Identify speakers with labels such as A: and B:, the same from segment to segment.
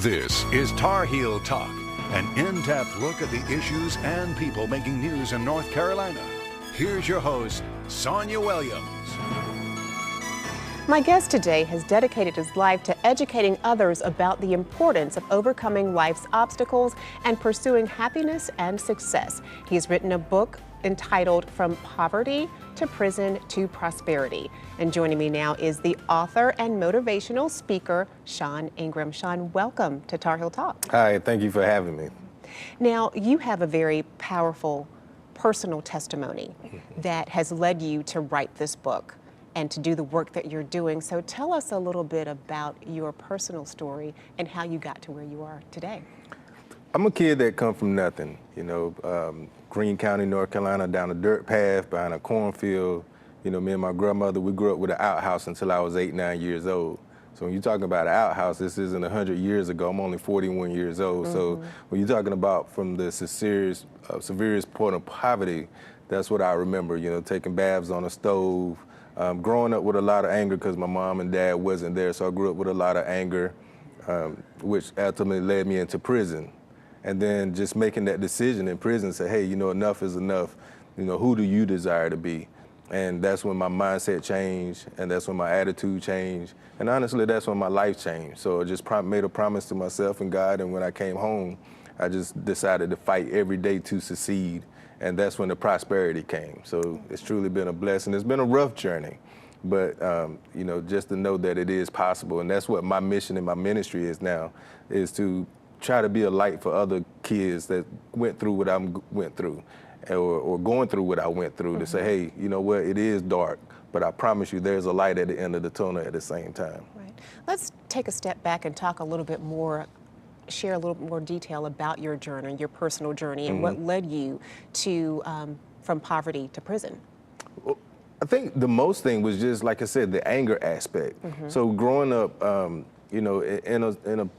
A: This is Tar Heel Talk, an in-depth look at the issues and people making news in North Carolina. Here's your host, Sonia Williams.
B: My guest today has dedicated his life to educating others about the importance of overcoming life's obstacles and pursuing happiness and success. He's written a book entitled From Poverty to Prison to Prosperity. And joining me now is the author and motivational speaker, Sean Ingram. Sean, welcome to Tar Heel Talk.
C: Hi, thank you for having me.
B: Now, you have a very powerful personal testimony that has led you to write this book and to do the work that you're doing. So tell us a little bit about your personal story and how you got to where you are today.
C: I'm a kid that come from nothing, Greene County, North Carolina, down a dirt path behind a cornfield. Me and my grandmother, we grew up with an outhouse until I was 8, 9 years old. So when you're talking about an outhouse, this isn't 100 years ago. I'm only 41 years old. So when you're talking about from the severest point of poverty, that's what I remember, taking baths on a stove, growing up with a lot of anger because my mom and dad wasn't there. So I grew up with a lot of anger, which ultimately led me into prison. And then just making that decision in prison, say, hey, enough is enough. Who do you desire to be? And that's when my mindset changed, and that's when my attitude changed. And honestly, that's when my life changed. So I just made a promise to myself and God, and when I came home, I just decided to fight every day to succeed. And that's when the prosperity came. So it's truly been a blessing. It's been a rough journey, but just to know that it is possible. And that's what my mission and my ministry is now, is to try to be a light for other kids that went through what I went through, or going through what I went through, to say, hey, you know what, it is dark, but I promise you there's a light at the end of the tunnel at the same time.
B: Right. Let's take a step back and talk a little bit more, share a little bit more detail about your journey, your personal journey, and what led you to from poverty to prison.
C: Well, I think the most thing was just, like I said, the anger aspect. So growing up, in a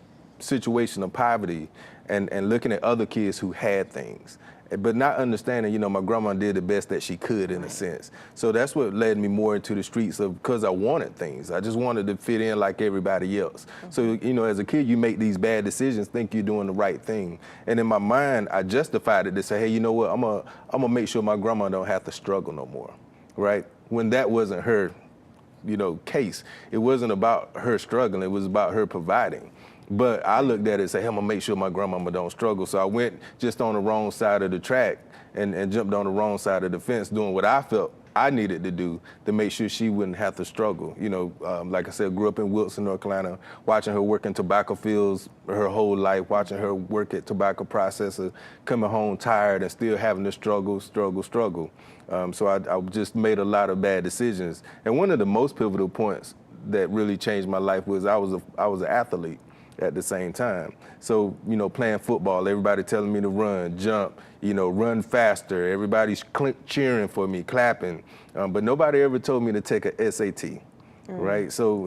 C: situation of poverty and looking at other kids who had things, but not understanding, my grandma did the best that she could in a sense. So that's what led me more into the streets because I wanted things. I just wanted to fit in like everybody else. So, as a kid, you make these bad decisions, think you're doing the right thing. And in my mind, I justified it to say, hey, you know what, I'm gonna make sure my grandma don't have to struggle no more, right? When that wasn't her, case. It wasn't about her struggling, it was about her providing. But I looked at it and said, hey, I'm gonna make sure my grandmama don't struggle. So I went just on the wrong side of the track and jumped on the wrong side of the fence, doing what I felt I needed to do to make sure she wouldn't have to struggle. Like I said, grew up in Wilson, North Carolina, watching her work in tobacco fields her whole life, watching her work at tobacco processor, coming home tired and still having to struggle. So I just made a lot of bad decisions. And one of the most pivotal points that really changed my life was I was an athlete at the same time. So, playing football, everybody telling me to run, jump, run faster. Everybody's cheering for me, clapping. But nobody ever told me to take a SAT, right? So,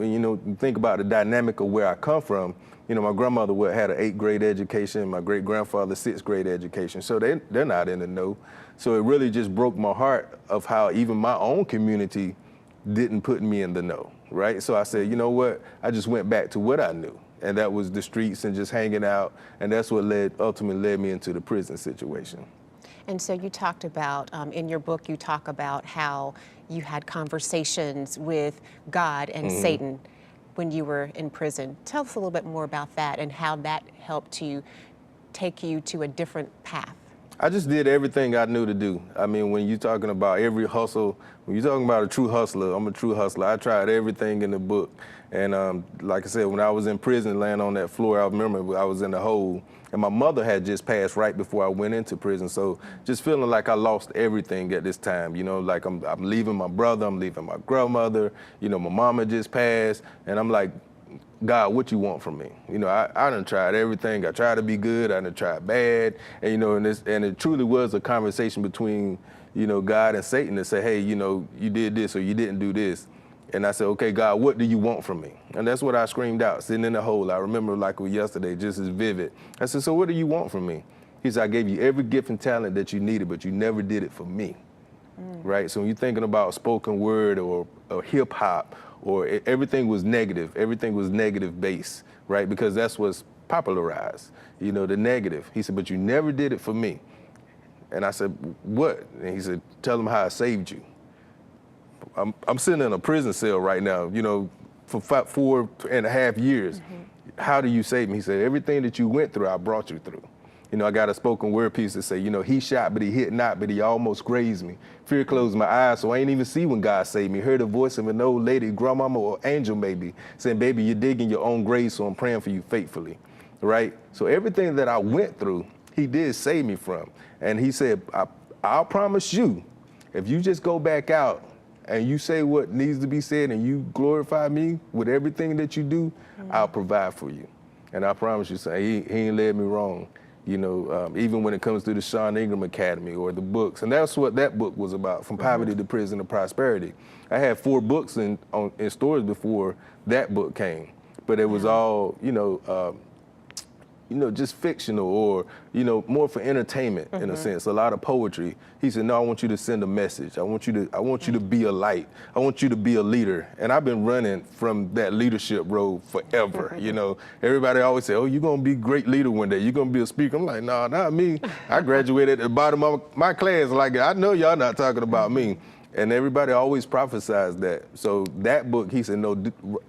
C: think about the dynamic of where I come from. My grandmother had an 8th grade education, my great grandfather 6th grade education. So they're not in the know. So it really just broke my heart of how even my own community didn't put me in the know, right? So I said, you know what? I just went back to what I knew. And that was the streets and just hanging out. And that's what ultimately led me into the prison situation.
B: And so you talked about, in your book, you talk about how you had conversations with God and Satan when you were in prison. Tell us a little bit more about that and how that helped to take you to a different path.
C: I just did everything I knew to do. I mean, when you're talking about every hustle, when you're talking about a true hustler, I'm a true hustler. I tried everything in the book. And like I said, when I was in prison, laying on that floor, I remember I was in the hole. And my mother had just passed right before I went into prison. So just feeling like I lost everything at this time. Like I'm leaving my brother, I'm leaving my grandmother. My mama just passed. And I'm like, God, what you want from me? I done tried everything. I tried to be good, I done tried bad. And, and it truly was a conversation between, God and Satan to say, hey, you did this or you didn't do this. And I said, okay, God, what do you want from me? And that's what I screamed out, sitting in the hole. I remember like it was yesterday, just as vivid. I said, so what do you want from me? He said, I gave you every gift and talent that you needed, but you never did it for me, right? So when you're thinking about spoken word or hip hop, or everything was negative based, right? Because that's what's popularize, you know, the negative. He said, but you never did it for me. And I said, what? And he said, tell them how I saved you. I'm sitting in a prison cell right now, you know, for 4.5 years. How do you save me? He said, everything that you went through, I brought you through. You know, I got a spoken word piece that say, you know, he shot, but he hit not, but he almost grazed me. Fear closed my eyes, so I ain't even see when God saved me. Heard the voice of an old lady, grandmama or angel maybe, saying, baby, you're digging your own grave, so I'm praying for you faithfully, right? So everything that I went through, he did save me from. And he said, I'll promise you, if you just go back out and you say what needs to be said and you glorify me with everything that you do, I'll provide for you. And I promise you, son, he ain't led me wrong. You know, even when it comes to the Sean Ingram Academy or the books. And that's what that book was about, From Poverty to Prison to Prosperity. I had 4 books in stores before that book came, but it was all, just fictional or, you know, more for entertainment in a sense, a lot of poetry. He said, no, I want you to send a message. I want you to be a light. I want you to be a leader. And I've been running from that leadership road forever. You know, everybody always say, oh, you're going to be a great leader one day. You're going to be a speaker. I'm like, no, not me. I graduated at the bottom of my class. Like, I know y'all not talking about me. And everybody always prophesies that. So that book, he said, no,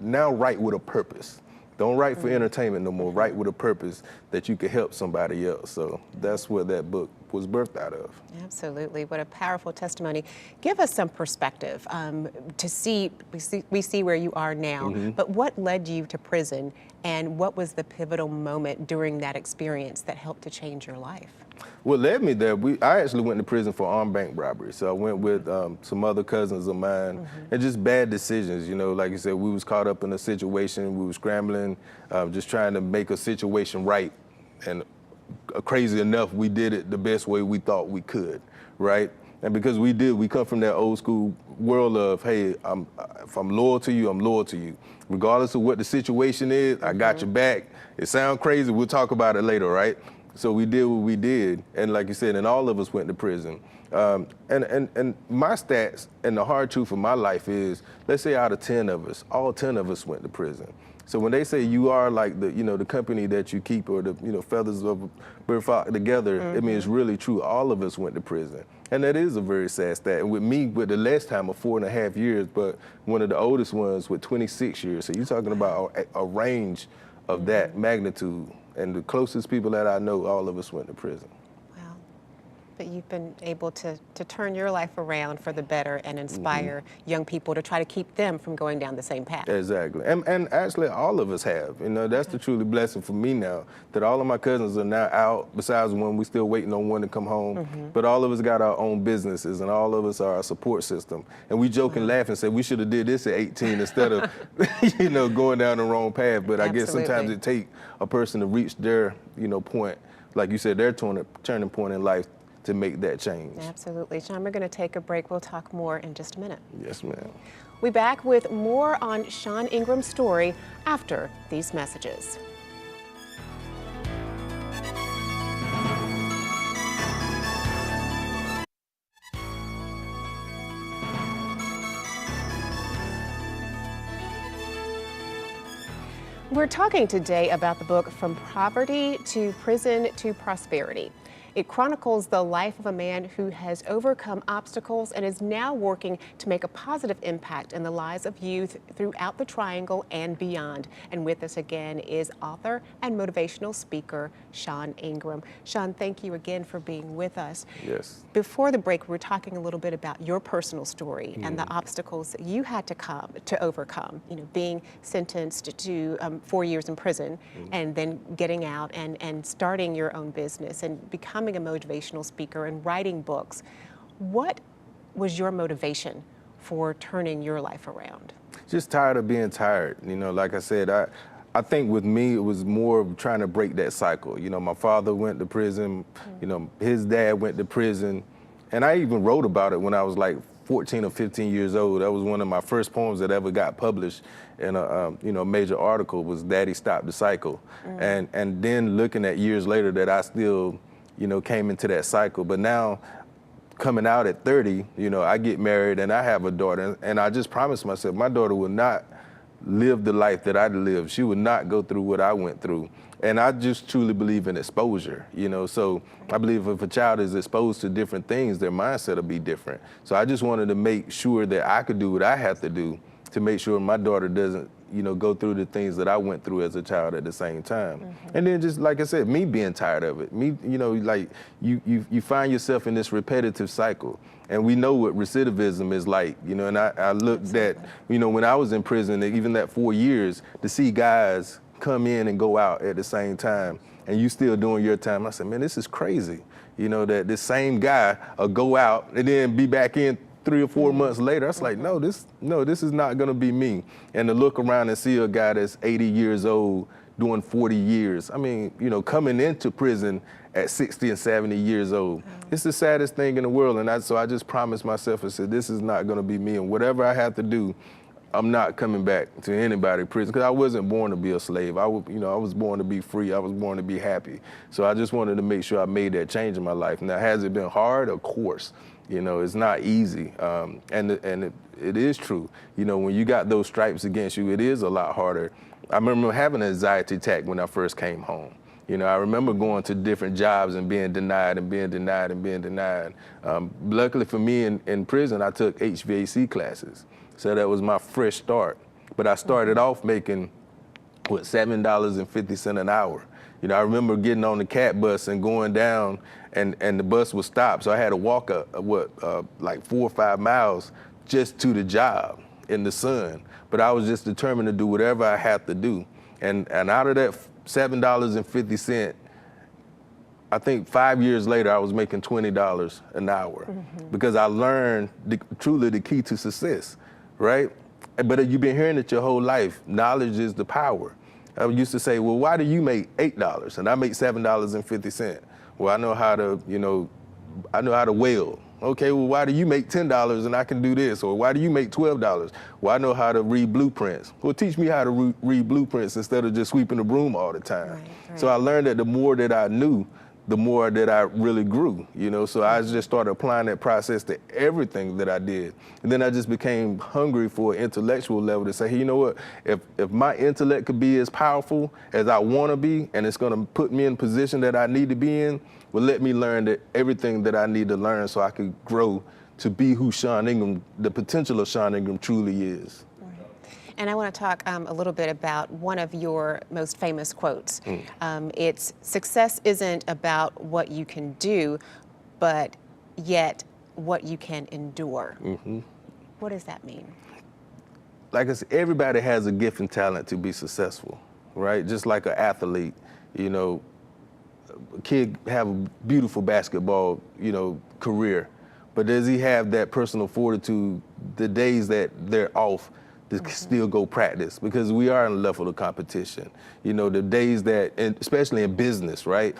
C: now write with a purpose. Don't write for entertainment no more. Write with a purpose that you could help somebody else. So that's what that book was birthed out of.
B: Absolutely. What a powerful testimony. Give us some perspective to see, we see where you are now, but what led you to prison and what was the pivotal moment during that experience that helped to change your life?
C: What led me there, I actually went to prison for armed bank robbery. So I went with some other cousins of mine and just bad decisions. You know, like you said, we was caught up in a situation, we were scrambling, just trying to make a situation right. And crazy enough, we did it the best way we thought we could, right? And because we come from that old school world of, hey, if I'm loyal to you, I'm loyal to you. Regardless of what the situation is, I got your back. It sounds crazy, we'll talk about it later, right? So we did what we did, and like you said, and all of us went to prison. And my stats and the hard truth of my life is, let's say out of 10 of us, all 10 of us went to prison. So when they say you are like the company that you keep or the feathers of a bird flock together, I mean, it's really true. All of us went to prison. And that is a very sad stat. And with me, with the last time of 4.5 years, but one of the oldest ones with 26 years. So you're talking about a range of that magnitude. And the closest people that I know, all of us went to prison.
B: Wow. But you've been able to turn your life around for the better and inspire young people to try to keep them from going down the same path.
C: Exactly. And actually, all of us have. You know, that's the truly blessing for me now, that all of my cousins are now out, besides one, we still waiting on one to come home. But all of us got our own businesses, and all of us are our support system. And we joke and laugh and say, we should have did this at 18 instead of, going down the wrong path. But I guess sometimes it takes a person to reach their, point, like you said, their turning point in life to make that change.
B: Absolutely. Sean, we're going to take a break. We'll talk more in just a minute.
C: Yes, ma'am.
B: We'll be back with more on Sean Ingram's story after these messages. We're talking today about the book From Poverty to Prison to Prosperity. It chronicles the life of a man who has overcome obstacles and is now working to make a positive impact in the lives of youth throughout the Triangle and beyond. And with us again is author and motivational speaker Sean Ingram. Sean, thank you again for being with us.
C: Yes.
B: Before the break, we were talking a little bit about your personal story and the obstacles that you had to overcome, being sentenced to 4 years in prison and then getting out and starting your own business and becoming a motivational speaker and writing books. What was your motivation for turning your life around?
C: Just tired of being tired. Like I said, I think with me, it was more of trying to break that cycle. My father went to prison, his dad went to prison, and I even wrote about it when I was like 14 or 15 years old. That was one of my first poems that ever got published in a major article, was Daddy Stopped the Cycle. And then looking at years later that I still came into that cycle. But now, coming out at 30, I get married and I have a daughter, and I just promised myself my daughter will not live the life that I lived. She would not go through what I went through. And I just truly believe in exposure, So I believe if a child is exposed to different things, their mindset will be different. So I just wanted to make sure that I could do what I have to do to make sure my daughter doesn't, go through the things that I went through as a child at the same time. Mm-hmm. And then just like I said, me being tired of it, like you find yourself in this repetitive cycle. And we know what recidivism is like, and I looked at, when I was in prison, even that 4 years, to see guys come in and go out at the same time, and you still doing your time. I said, man, this is crazy. That this same guy will go out and then be back in 3 or 4 months later. I was like, no, this is not gonna be me. And to look around and see a guy that's 80 years old doing 40 years. I mean, coming into prison at 60 and 70 years old. It's the saddest thing in the world. And so I just promised myself and said, this is not gonna be me. And whatever I have to do, I'm not coming back to anybody's prison, because I wasn't born to be a slave. I was born to be free. I was born to be happy. So I just wanted to make sure I made that change in my life. Now, has it been hard? Of course. It's not easy. And it is true. When you got those stripes against you, it is a lot harder. I remember having an anxiety attack when I first came home. I remember going to different jobs and being denied and being denied and being denied. Luckily for me in prison, I took HVAC classes. So that was my fresh start. But I started off making, $7.50 an hour. I remember getting on the cat bus and going down, and the bus would stop. So I had to walk like 4 or 5 miles just to the job in the sun. But I was just determined to do whatever I had to do. And out of that $7.50, I think 5 years later, I was making $20 an hour, because I learned truly the key to success, right? But you've been hearing it your whole life. Knowledge is the power. I used to say, well, why do you make $8 and I make $7.50? Well, I know how to weld. Okay, well, why do you make $10 and I can do this? Or why do you make $12? Well, I know how to read blueprints. Well, teach me how to read blueprints instead of just sweeping the broom all the time. Right. So I learned that the more that I knew, the more that I really grew, So I just started applying that process to everything that I did. And then I just became hungry for an intellectual level to say, hey, you know what, if my intellect could be as powerful as I want to be, and it's going to put me in a position that I need to be in, well, let me learn everything that I need to learn so I could grow to be who Shawn Ingram, the potential of Shawn Ingram truly is.
B: And I want to talk a little bit about one of your most famous quotes. It's, success isn't about what you can do, but yet what you can endure. What does that mean?
C: Like I said, everybody has a gift and talent to be successful, right? Just like an athlete, a kid have a beautiful basketball, career, but does he have that personal fortitude the days that they're off to still go practice? Because we are in a level of competition. The days that, and especially in business, right?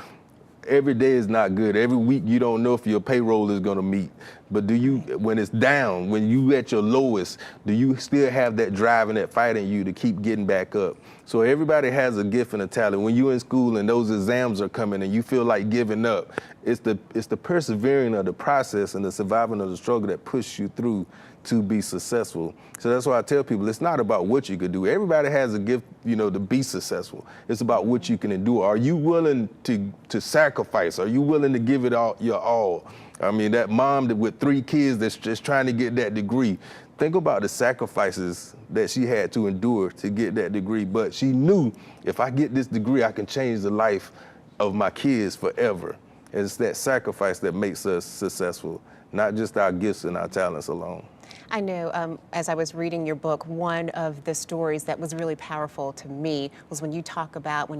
C: Every day is not good. Every week you don't know if your payroll is gonna meet. But do you, when it's down, when you at your lowest, do you still have that drive and that fight in you to keep getting back up? So everybody has a gift and a talent. When you're in school and those exams are coming and you feel like giving up, it's the persevering of the process and the surviving of the struggle that pushes you through to be successful. So that's why I tell people, it's not about what you could do. Everybody has a gift, to be successful. It's about what you can endure. Are you willing to sacrifice? Are you willing to give it all, your all? I mean, that mom with 3 kids that's just trying to get that degree, think about the sacrifices that she had to endure to get that degree. But she knew, if I get this degree, I can change the life of my kids forever. And it's that sacrifice that makes us successful, not just our gifts and our talents alone.
B: I know, as I was reading your book, one of the stories that was really powerful to me was when you talked about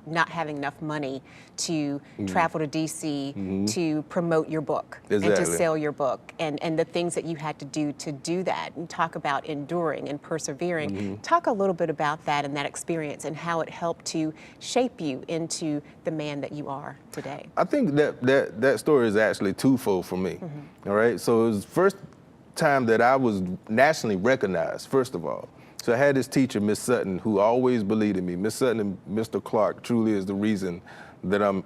B: not having enough money to travel to DC to promote your book and to sell your book, and the things that you had to do that, and talk about enduring and persevering. Talk a little bit about that and that experience and how it helped to shape you into the man that you are today.
C: I think that story is actually twofold for me. All right, so it was first time that I was nationally recognized, first of all. So I had this teacher, Miss Sutton, who always believed in me. Miss Sutton and Mr. Clark truly is the reason that I'm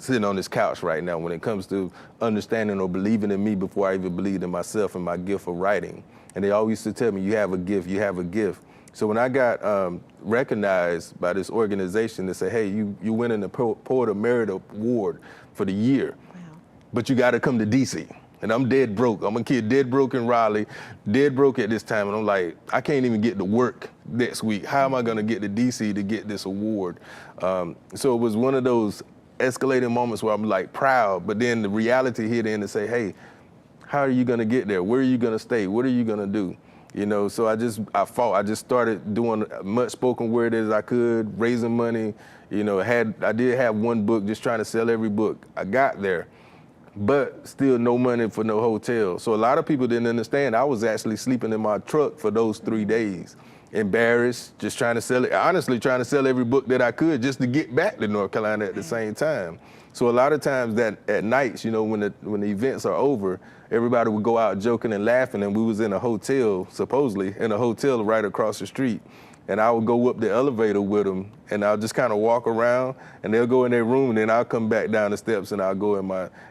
C: sitting on this couch right now when it comes to understanding or believing in me before I even believed in myself and my gift of writing. And they always used to tell me, you have a gift, you have a gift. So when I got recognized by this organization, they say, hey, you winning the Poet of Merit Award for the year, but you got to come to DC. And I'm dead broke. I'm a kid dead broke in Raleigh, dead broke at this time. And I'm like, I can't even get to work next week. How am I going to get to DC to get this award? So it was one of those escalating moments where I'm like proud, but then the reality hit in and say, hey, how are you going to get there? Where are you going to stay? What are you going to do? You know, so I fought. I just started doing as much spoken word as I could, raising money. You know, I did have one book, just trying to sell every book. I got there, but still no money for no hotel. So a lot of people didn't understand. I was actually sleeping in my truck for those 3 days, embarrassed, just trying to sell it, honestly trying to sell every book that I could just to get back to North Carolina at the same time. So a lot of times that at nights, you know, when the events are over, everybody would go out joking and laughing, and we was in a hotel, supposedly in a hotel right across the street. And I would go up the elevator with them, and I'll just kind of walk around, and they'll go in their room, and then I'll come back down the steps, and I'll go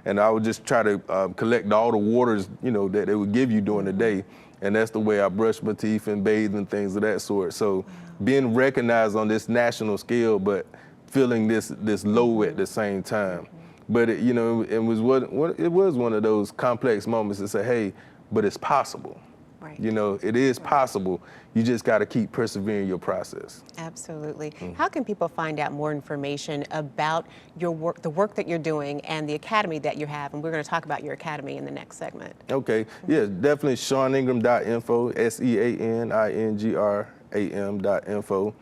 C: and I would just try to collect all the waters, you know, that they would give you during the day. And that's the way I brush my teeth and bathe and things of that sort. So being recognized on this national scale, but feeling this low at the same time. But it, you know, it was one of those complex moments to say, hey, but it's possible.
B: Right.
C: You know, it is possible. You just got to keep persevering your process.
B: Absolutely. How can people find out more information about your work, the work that you're doing, and the academy that you have? And we're going to talk about your academy in the next segment.
C: Okay. Yeah, definitely SeanIngram.info, SeanIngram.info.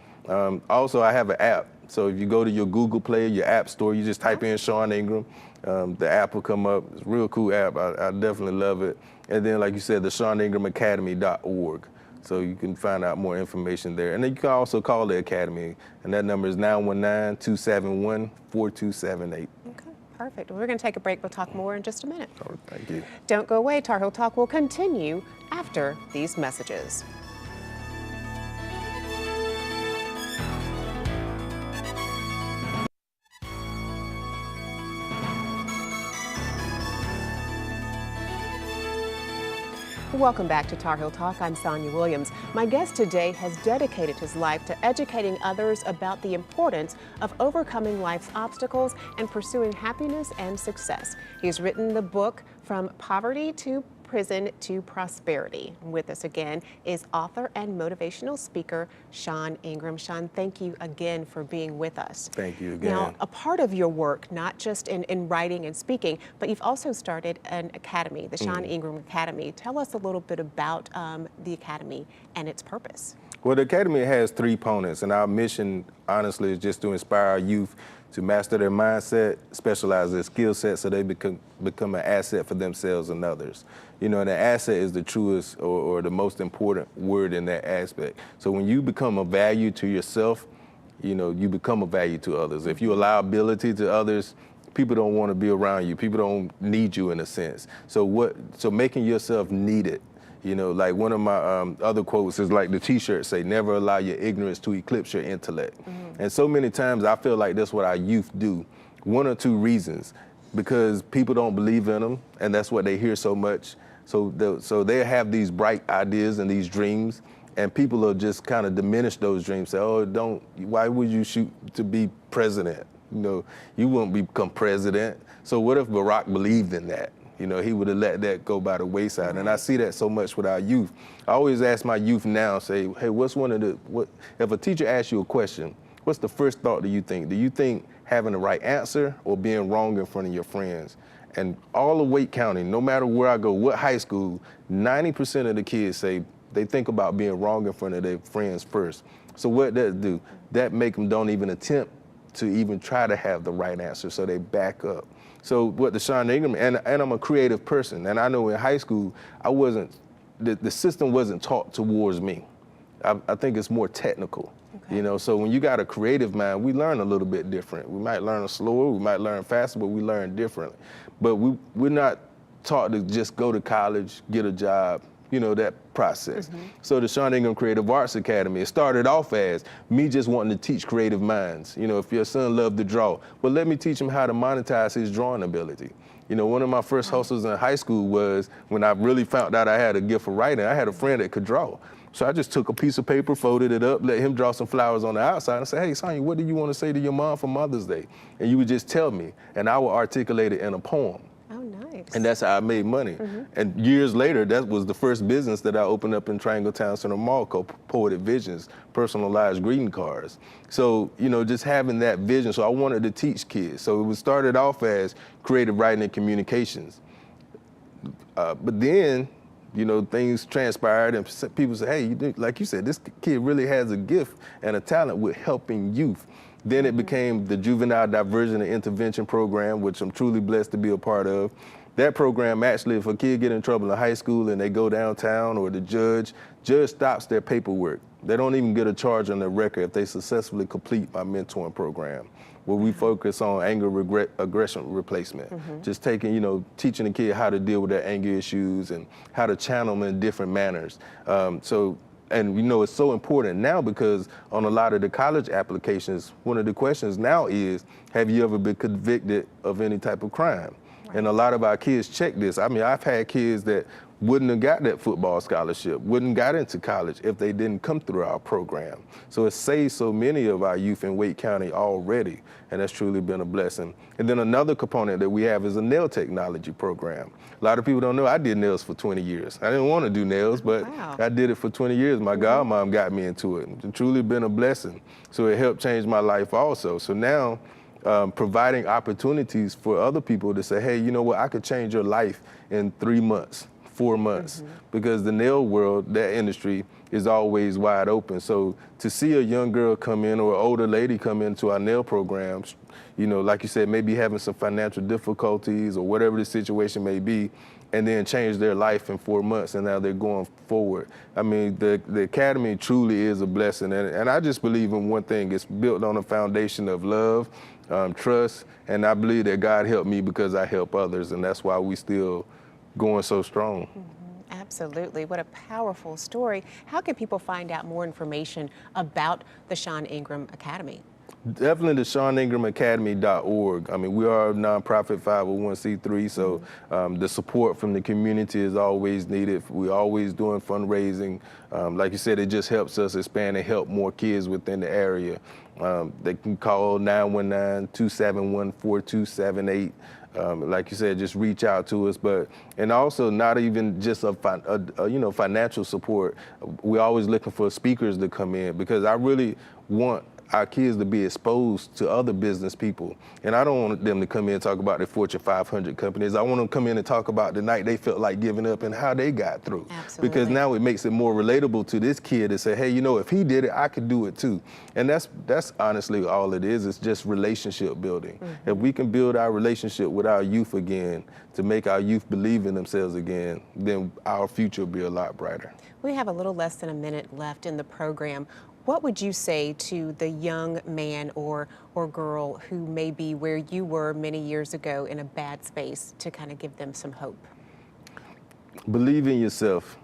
C: Also, I have an app. So if you go to your Google Play, your App Store, you just type in Sean Ingram. The app will come up. It's a real cool app. I definitely love it. And then, like you said, the SeanIngramAcademy.org. So you can find out more information there. And then you can also call the Academy, and that number is 919-271-4278.
B: Okay, perfect. Well, we're going to take a break. We'll talk more in just a minute.
C: Oh, thank you.
B: Don't go away. Tar Heel Talk will continue after these messages. Welcome back to Tar Heel Talk. I'm Sonia Williams. My guest today has dedicated his life to educating others about the importance of overcoming life's obstacles and pursuing happiness and success. He's written the book From Poverty to Prison to Prosperity. With us again is author and motivational speaker Sean Ingram. Sean, thank you again for being with us.
C: Thank you again.
B: Now, a part of your work, not just in writing and speaking, but you've also started an academy, the Sean Ingram Academy. Tell us a little bit about the academy and its purpose.
C: Well, the Academy has 3 components, and our mission, honestly, is just to inspire our youth to master their mindset, specialize their skill set so they become an asset for themselves and others. You know, and an asset is the truest or the most important word in that aspect. So when you become a value to yourself, you know, you become a value to others. If you allow ability to others, people don't want to be around you. People don't need you in a sense. So making yourself needed. You know, like one of my other quotes is like the T-shirt say, never allow your ignorance to eclipse your intellect. And so many times I feel like that's what our youth do. 1 or 2 reasons, because people don't believe in them, and that's what they hear so much. So they have these bright ideas and these dreams, and people will just kind of diminish those dreams. Say, oh, why would you shoot to be president? You know, you won't become president. So what if Barack believed in that? You know, he would have let that go by the wayside. And I see that so much with our youth. I always ask my youth now, say, hey, if a teacher asks you a question, what's the first thought do you think? Do you think having the right answer or being wrong in front of your friends? And all of Wake County, no matter where I go, what high school, 90% of the kids say they think about being wrong in front of their friends first. So what that do? That make them don't even attempt to even try to have the right answer, so they back up. So what the Sean Ingram, and I'm a creative person, and I know in high school, the system wasn't taught towards me. I think it's more technical, you know, so when you got a creative mind, we learn a little bit different. We might learn slower, we might learn faster, but we learn differently. But we're not taught to just go to college, get a job, you know, that process. So the Sean Ingram Creative Arts Academy, it started off as me just wanting to teach creative minds. You know, if your son loved to draw, well, let me teach him how to monetize his drawing ability. You know, one of my first hustles in high school was when I really found out I had a gift for writing. I had a friend that could draw. So I just took a piece of paper, folded it up, let him draw some flowers on the outside, and say, hey, Sonya, what do you want to say to your mom for Mother's Day? And you would just tell me, and I would articulate it in a poem.
B: Oh, nice.
C: And that's how I made money. And years later, that was the first business that I opened up in Triangle Town Center Mall called Poetic Visions, personalized greeting cards. So, you know, just having that vision. So I wanted to teach kids. So it was started off as creative writing and communications. But then, you know, things transpired and people said, hey, like you said, this kid really has a gift and a talent with helping youth. Then it became the Juvenile Diversion and Intervention Program, which I'm truly blessed to be a part of. That program, actually, if a kid get in trouble in high school and they go downtown or the judge stops their paperwork. They don't even get a charge on their record if they successfully complete my mentoring program, where we focus on anger, aggression replacement. Just taking, you know, teaching the kid how to deal with their anger issues and how to channel them in different manners. And you know, it's so important now because on a lot of the college applications, one of the questions now is, have you ever been convicted of any type of crime? Right. And a lot of our kids check this. I mean, I've had kids that wouldn't have got that football scholarship, wouldn't got into college if they didn't come through our program. So it saved so many of our youth in Wake County already, and that's truly been a blessing. And then another component that we have is a nail technology program. A lot of people don't know I did nails for 20 years. I didn't want to do nails, but I did it for 20 years. My godmom got me into it. It's truly been a blessing. So it helped change my life also. So now, providing opportunities for other people to say, hey, you know what, I could change your life in 3 months. 4 months, because the nail world, that industry, is always wide open. So to see a young girl come in or an older lady come into our nail programs, you know, like you said, maybe having some financial difficulties or whatever the situation may be, and then change their life in 4 months, and now they're going forward. I mean, the Academy truly is a blessing, and I just believe in one thing. It's built on a foundation of love, trust, and I believe that God helped me because I help others, and that's why we still going so strong.
B: Absolutely. What a powerful story. How can people find out more information about the Sean Ingram Academy?
C: Definitely the SeanIngramAcademy.org. I mean, we are a nonprofit 501c3, so the support from the community is always needed. We're always doing fundraising. Like you said, it just helps us expand and help more kids within the area. They can call 919-271-4278. Like you said, just reach out to us, and also not even just financial support. We're always looking for speakers to come in because I really want our kids to be exposed to other business people. And I don't want them to come in and talk about the Fortune 500 companies. I want them to come in and talk about the night they felt like giving up and how they got through.
B: Absolutely.
C: Because now it makes it more relatable to this kid to say, hey, you know, if he did it, I could do it too. And that's honestly all it is. It's just relationship building. If we can build our relationship with our youth again, to make our youth believe in themselves again, then our future will be a lot brighter.
B: We have a little less than a minute left in the program. What would you say to the young man or girl who may be where you were many years ago in a bad space to kind of give them some hope?
C: Believe in yourself.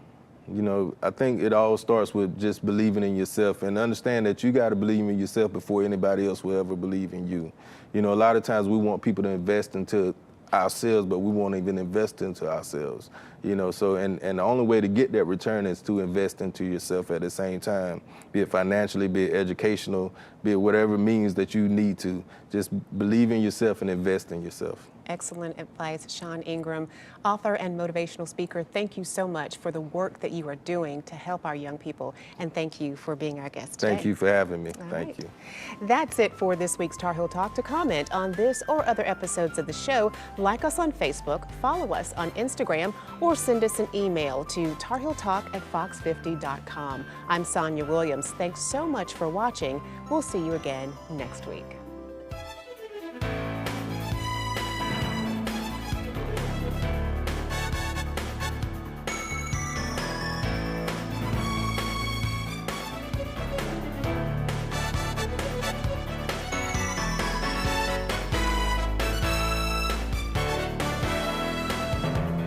C: You know, I think it all starts with just believing in yourself and understand that you got to believe in yourself before anybody else will ever believe in you. You know, a lot of times we want people to invest into ourselves, but we won't even invest into ourselves. You know, so and the only way to get that return is to invest into yourself at the same time, be it financially, be it educational, be it whatever means that you need to. Just believe in yourself and invest in yourself.
B: Excellent advice, Sean Ingram, author and motivational speaker. Thank you so much for the work that you are doing to help our young people, and thank you for being our guest today.
C: Thank you for having me. Thank you.
B: That's it for this week's Tar Heel Talk. To comment on this or other episodes of the show, like us on Facebook, follow us on Instagram, or send us an email to tarheeltalk@fox50.com. I'm Sonya Williams. Thanks so much for watching. We'll see you again next week.